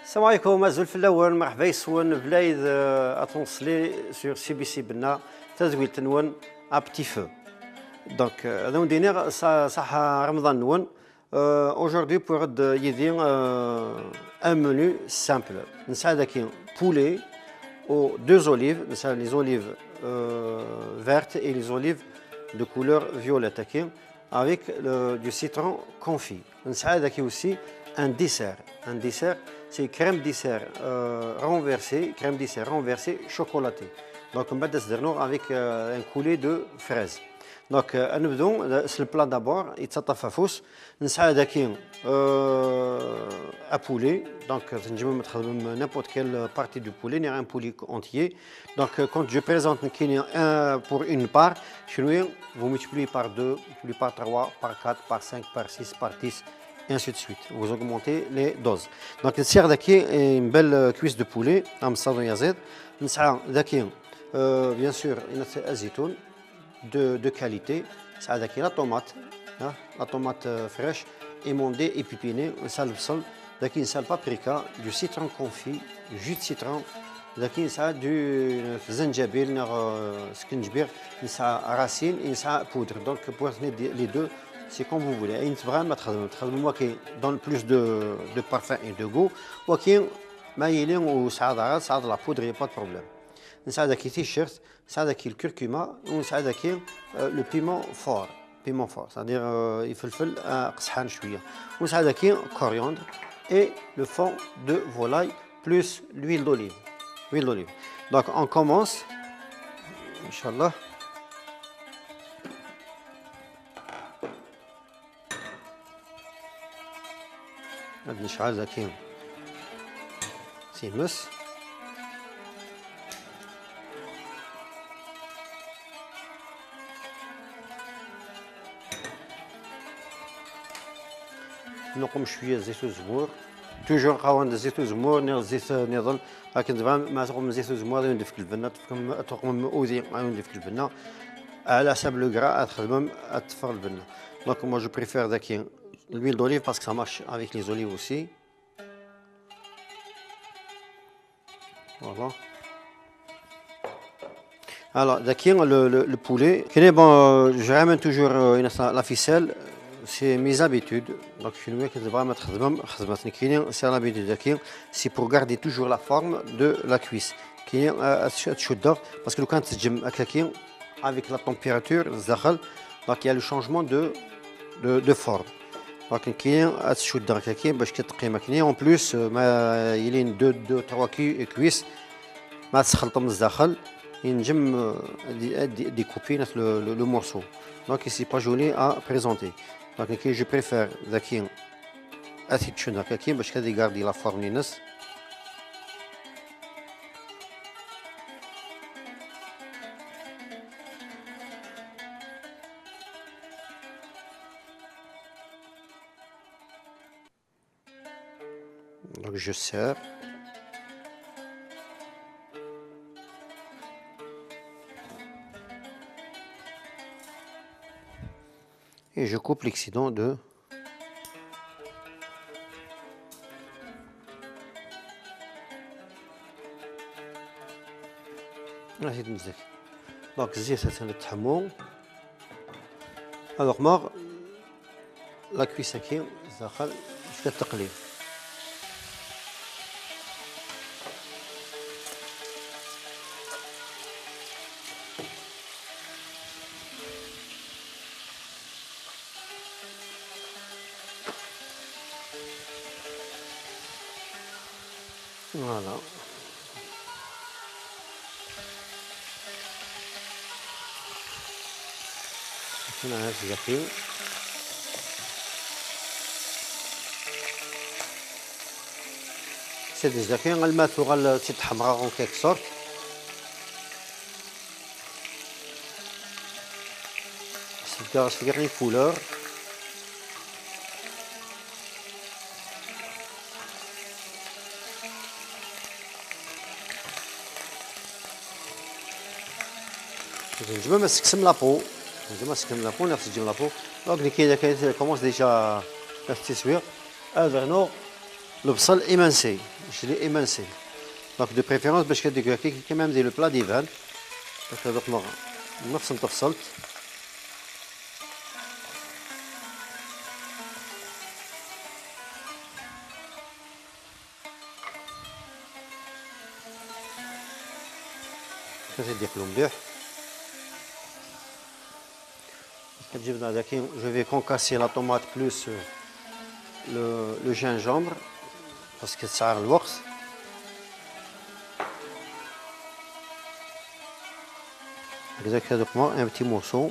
السلام عليكم مازال في الاول مرحبا يسون بلايد اتونسلي سور سي بي سي بنا تزويل تنون ا بتي فو دونك هذا ندير صح رمضان نون aujourd'hui pour يدي un menu simple نسعى داكي poulet aux deux olives نسعى les olives vertes et les olives de couleur violette avec du citron confit نسعى داكي aussi un dessert c'est crème dessert renversée chocolatée. Donc on va desserner avec un coulis de fraises. Donc c'est le plat d'abord, il s'attafafous. Nous avons un poulet, donc n'importe quelle partie du poulet, il y a un poulet entier. Donc quand je présente pour une part, vous multipliez par 2, par 3, par 4, par 5, par 6, par 10. Et ainsi de suite. Vous augmentez les doses. Donc, il sert une belle cuisse de poulet, bien sûr, une azitoun de qualité. La tomate fraîche, émondée et pipinée, une salle paprika, du citron confit, jus de citron, du zinjabil, skinjbir, racine et poudre. Donc, pour les deux, c'est comme vous voulez. Il y donne plus de parfum et de goût. Et la poudre, il n'y a pas de problème. Il y a des t-shirts, le curcuma, le piment fort. C'est-à-dire il faut le coriandre et le fond de volaille plus l'huile d'olive. Donc on commence. Inch'Allah. نشعل ذاك سيمس نقوم شويه زيت وزمور توجور قوان زيت وزمور نير زيت نظل لكن دابا ما تقوم زيت وزمور يندف في البنه تقوم اوزي يندف في البنه على حسب لو غرا تخدم تفر البنه دونك مو جو بريفير ذاك l'huile d'olive parce que ça marche avec les olives aussi. Voilà. Alors, d'accord, le poulet. Bon, je ramène toujours la ficelle. C'est mes habitudes. Donc, je vais vraiment c'est l'habitude. C'est pour garder toujours la forme de la cuisse. Parce que quand tu avec la température, donc il y a le changement de forme. Donc, en plus, il y a 2-3 cuisses. Découper le morceau. Donc, c'est pas joli à présenter. Donc, je préfère garder la forme. Donc je sers. Et je coupe l'excédent de donc c'est le tamon. Alors moi la cuisse qui je vais تقلي. Voilà. C'est des affaires, elle m'a fait le petit hamra en quelque sorte. C'est une couleur. Je me masque la peau. Donc, il commence déjà à se suivre. Vernon البصل ايمانسي، نشري ايمانسي. دونك دو بريفيرونس باش كدير كيما ندير لو بلا ديفان. دونك هذوك نفس تفصلت. كتزيد ياكلو مليح. كتجيب هذاك جو في كونكاسي لا طوماط بلوس لو جينجومبر باسكو تسعر الوقت. هكذاك هذوك ان بتي مورسو.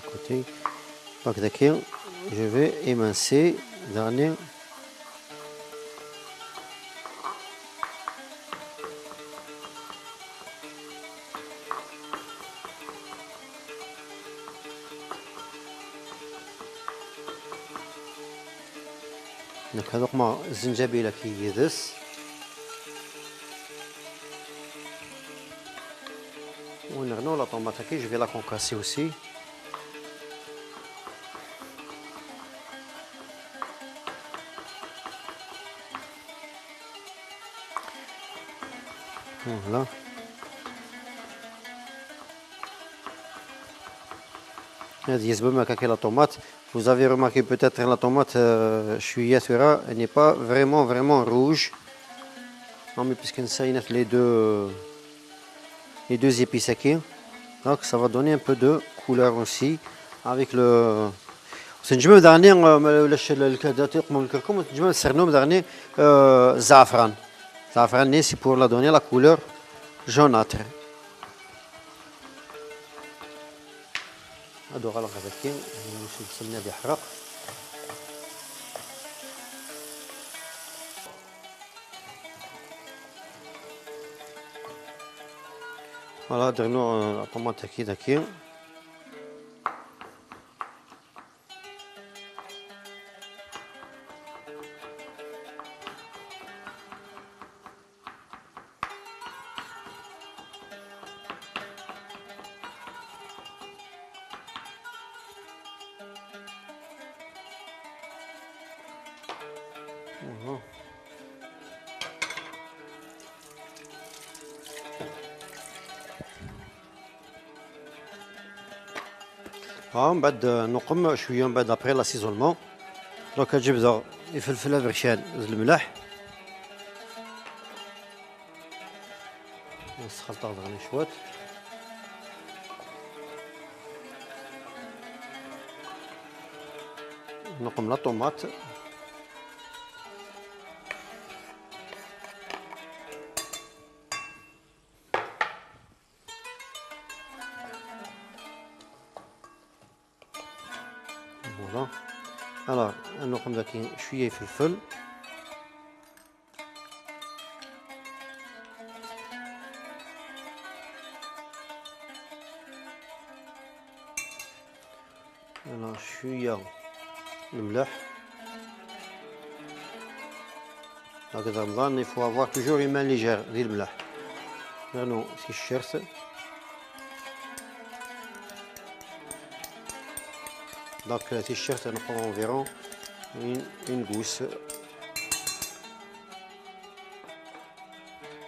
de côté. Donc d'accord, je vais émincer dernier. Donc هذوك مع الزنجبيل كي يدس. ونغنو لا طوماطه كي جو في لا كونكاسي aussi. Voilà. La tomate, vous avez remarqué peut-être la tomate elle n'est pas vraiment rouge. Non mais puisqu'on sait les deux épices aquí. Donc ça va donner un peu de couleur aussi avec le. سنجمو دارني الكداتيق من الكركم نجمو نسرنو دارني زعفران. زعفران c'est pour la donner la couleur jaunâtre. هادو غلق هذاك نمشي نسميها بيحرق. فوالا درنو لا طوماط هكي. من بعد نقم شويه من بعد ابري لاسيزونمون. دونك كتجبد الفلفل ابرشان الملح الخلطه غني شويه نقم لا طوماط فوالا. الوغ نقم داك شويه فلفل شويه الملح. هكذا رمضان يفو افوار توجور ايمان ليجير ديال الملح. نغنو سي الشرت دونك سي الشرت نقول انفيرون اون غوس.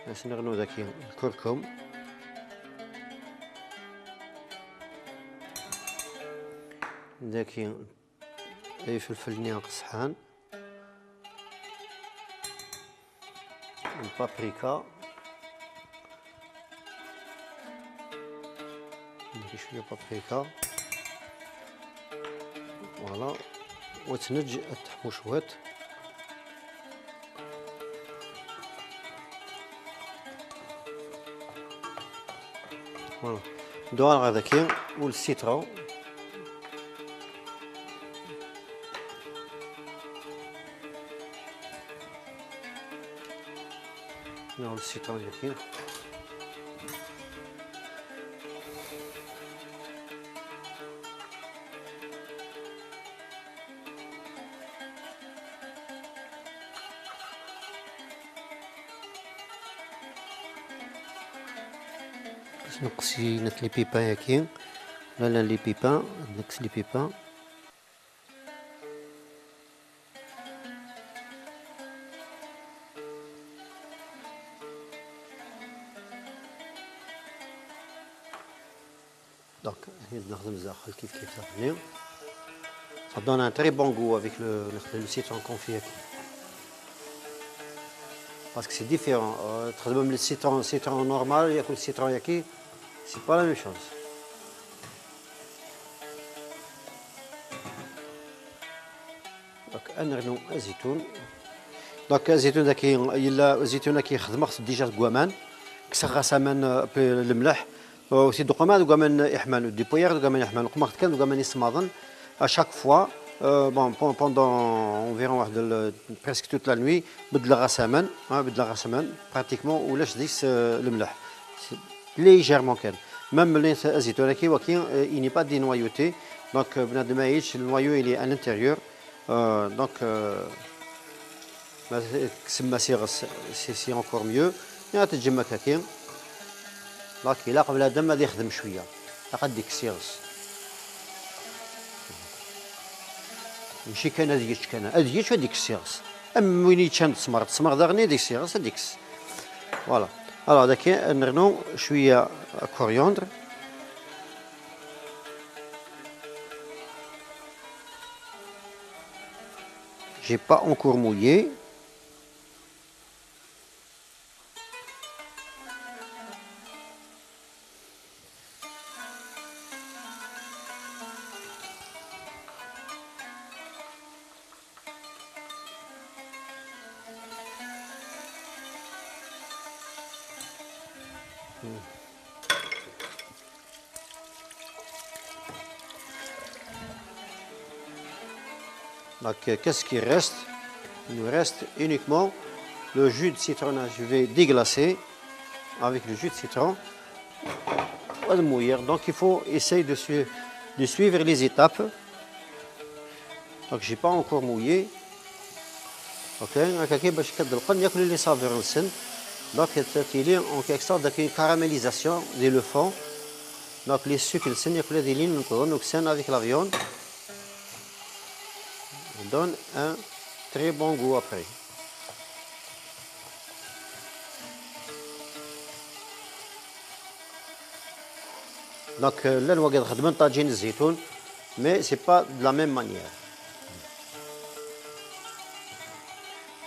باش نغنو داك الكركم داك فلفل ناقص صحان البابريكا ندير شويه بابريكا فوالا وتنج التحموشوات فوالا ندوها هذاك والسيترون نعمل السيترون ياكين. نقصي نت لي بيبان ياكين. لا لي بيبان نقص لي بيبان. Donc, ça donne un très bon goût avec le citron confit. Parce que c'est différent. Même le citron normal, il y a le citron yaki, c'est pas la même chose. Donc, un الزيتون. Donc, الزيتون ذاك الزيتون كي يخدم ديجا الكوامان كسغا سامان الملح. وسي دوكمان دوكمان يحمل دي بويير دوكمان يحمل قماخت كان دوكمان يسماضن اشاك فوا بون بوندون انفيرون واحد بريسك توت لا نوي بدل غسمان بدل غسمان براتيكمون ولاش ديس الملح ليجيرمون كان ميم الزيتون كي وكي اي ني با دي نوايوتي دونك بنادم ما يعيش النوايو الي ان انتيريور دونك كسما سي انكور ميو يعني تجمع كاكين لكن لا قبل هذا ما يخدم شويه قد ديك السيغس ماشي كان هذيك كان هذيك هذيك السيغس اما وين يتشان تسمر داغني ديك السيغس هذيك فوالا الوغ داك نرنو شويه كوريوندر j'ai pas encore mouillé. Donc, qu'est-ce qui reste? Il nous reste uniquement le jus de citron. Je vais déglacer avec le jus de citron. Pas de mouillir. Donc, il faut essayer de suivre les étapes. Donc, je n'ai pas encore mouillé. Ok, donc, il y a en quelque sorte une caramélisation de le fond. Donc, les sucres, il y a des lignes avec la viande. Donne un très bon goût après. Donc là, nous avons fait tagine de zitoun, mais ce n'est pas de la même manière.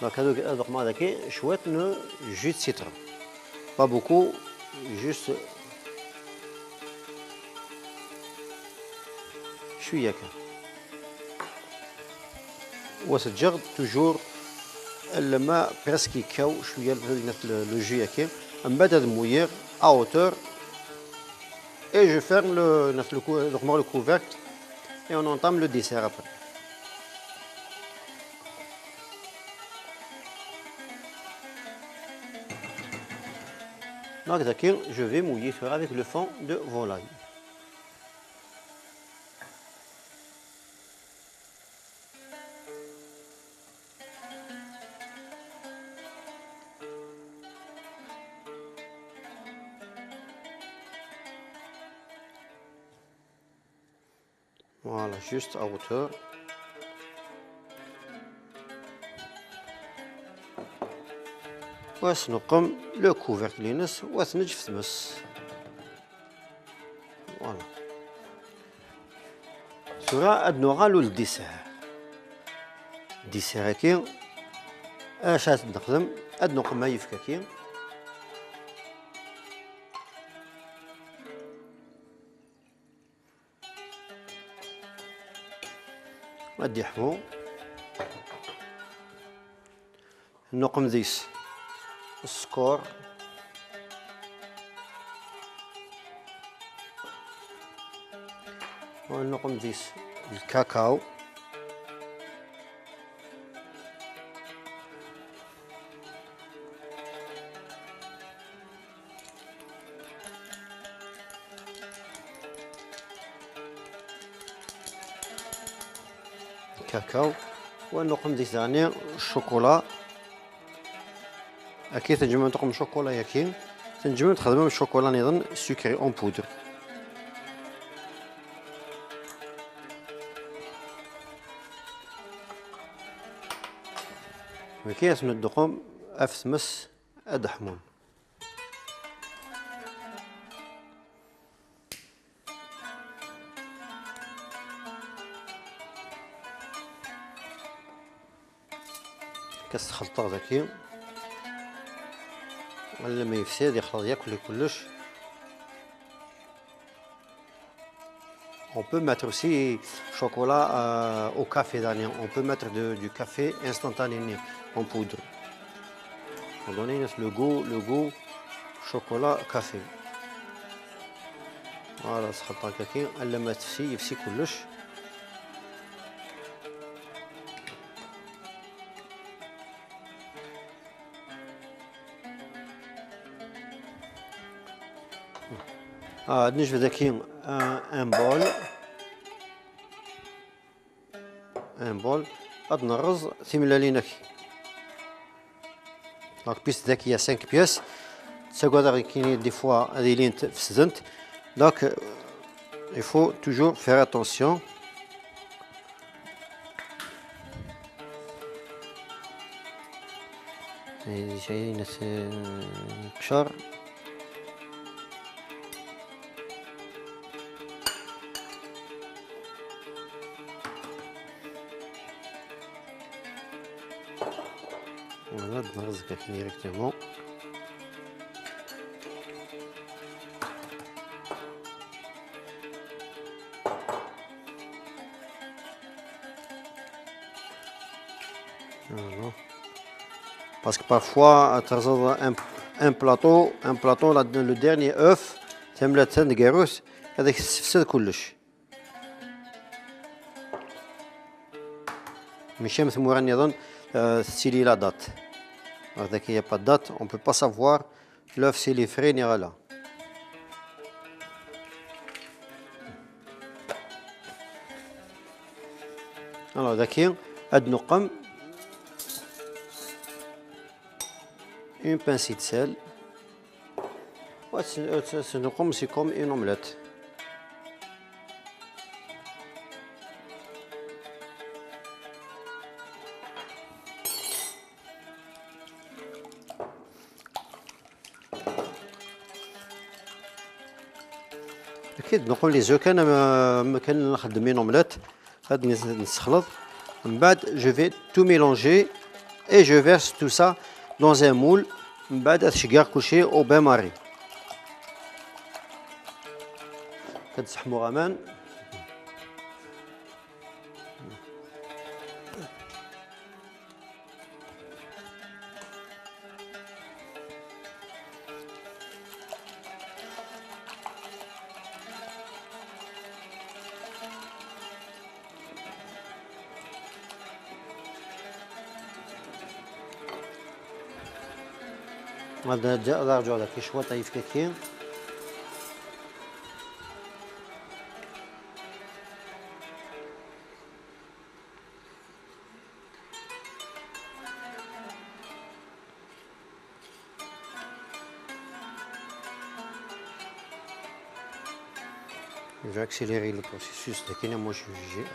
Donc, nous avons chouette le jus de citron. Pas beaucoup, juste chouïaka. وتجرد توجور الماء بريسك يكاو شويه لو جو ياكي من بعد هذا موير ا اوتور اي جو فيرم لو couvercle et on entame le dessert après. Donc d'accord, je vais mouiller avec le fond de volaille. Voilà, juste à hauteur. وسنقم لو كوفرت لينس وسنجف ثمس. فوالا سورا اد نوغالو الديسير الديسير كي اش نخدم اد نقم يفكاكي ادي حمو نقم ذيس السكور ونقم ذيس الكاكاو كاكاو ونقوم ديزاينير الشوكولا. أكيد تنجمو نقوم شوكولا ياكين تنجمو نخدمو الشوكولا نظن سكري اون بودر. وكي اسم الدقوم أفسمس أدحمون. كاس خلطة ذاكي ولا ما يفسد يخلط ياكل كلش. On peut mettre aussi chocolat au café d'Anion. On peut mettre du café instantané en poudre. On donne le goût chocolat café. Voilà, سخلطة كاكين الا ما تفسي يفسي كلش. نجبد ذاكين ان بول عندنا الرز ثملا لينا كي دونك بيس ذاك هي 5 بياس تساكو كاين دي فوا هذه لين تفسدنت دونك il faut toujours faire attention. هذه جايين كشر Voilà, نرز كاكين ديريكتومون. Voilà. Parce que parfois, un plateau, le dernier œuf, تملا تندقروس هذاك يفسد كلش. ماشي مثمورا نظن style la date. Dès qu'il n'y a pas de date, on ne peut pas savoir l'œuf s'il est frais ni là. Alors, d'accord, adnoqam une pincée de sel. C'est comme une omelette. أكيد نقول لي زو كان نخدم اومليت غادي نسخلط من بعد جو في تو ميلونجي اي جو فيرس تو سا دون ان مول من بعد تشكار كلشي او بان ماري كتسحمو غمان. غادي نرجعو هذاك شويه طيف كاكين. Je vais accélérer le processus de كاين moi je vais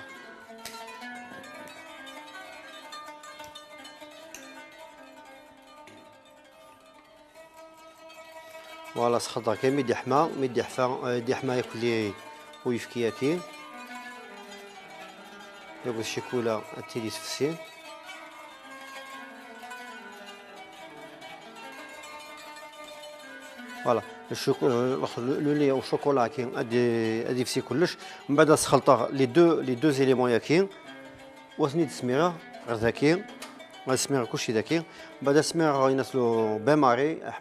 فوالا سخضر كاين ميدي حما يدي حما ياكل ويفكي ياكين يبغي الشيكولا التيلي تفسي. فوالا لو لي والشوكولا كاين ادي فسي كلش من بعد سخلطه لي دو زيليمون ياكين وثني السميره غير ذاكين السميره كلشي ذاكين بعد السميره ينسلو بان ماري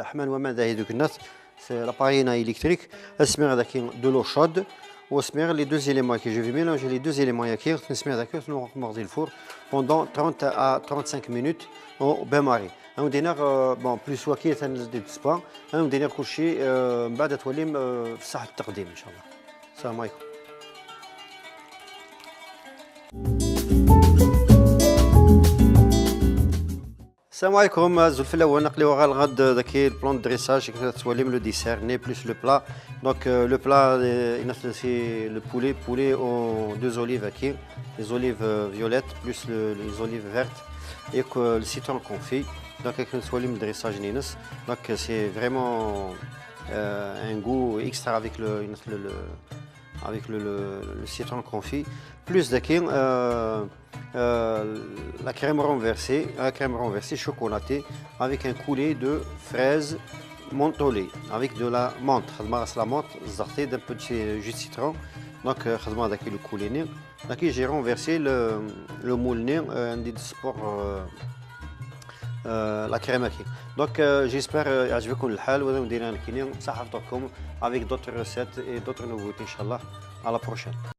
حمان وما ذاهي دوك الناس سي لابارينا الكتريك السميره ذاكين دو لو شود والسميره لي دو زيليمون كي جو في ميلونجي لي دو زيليمون ياكين السميره ذاك نغمر الفور بوندون 30 à 35 minutes او بان ماري. انا دينا بون بلوس واكي تنزيد الصبا انا دينا كلشي من بعد تولي في ساحه التقديم ان شاء الله. السلام عليكم. السلام عليكم الزلفه الاول نقليو غا الغد ذاك البلون دريساج تولي من لو ديسير ني بلوس لو بلا دونك لو بلا سي لو بولي او deux olives aquí les olives violettes plus les olives vertes et le citron confit donc avec تولي من دريساج نينس donc c'est vraiment un goût extra avec le citron confit plus d'aki la crème renversée chocolatée avec un coulé de fraises mentholées avec de la menthe. La menthe, d'un petit jus de citron. Donc, le coulé. Donc, j'ai renversé le moule la crème. Donc, j'espère que vous avez avec d'autres recettes et d'autres nouveautés, Inch'Allah. À la prochaine.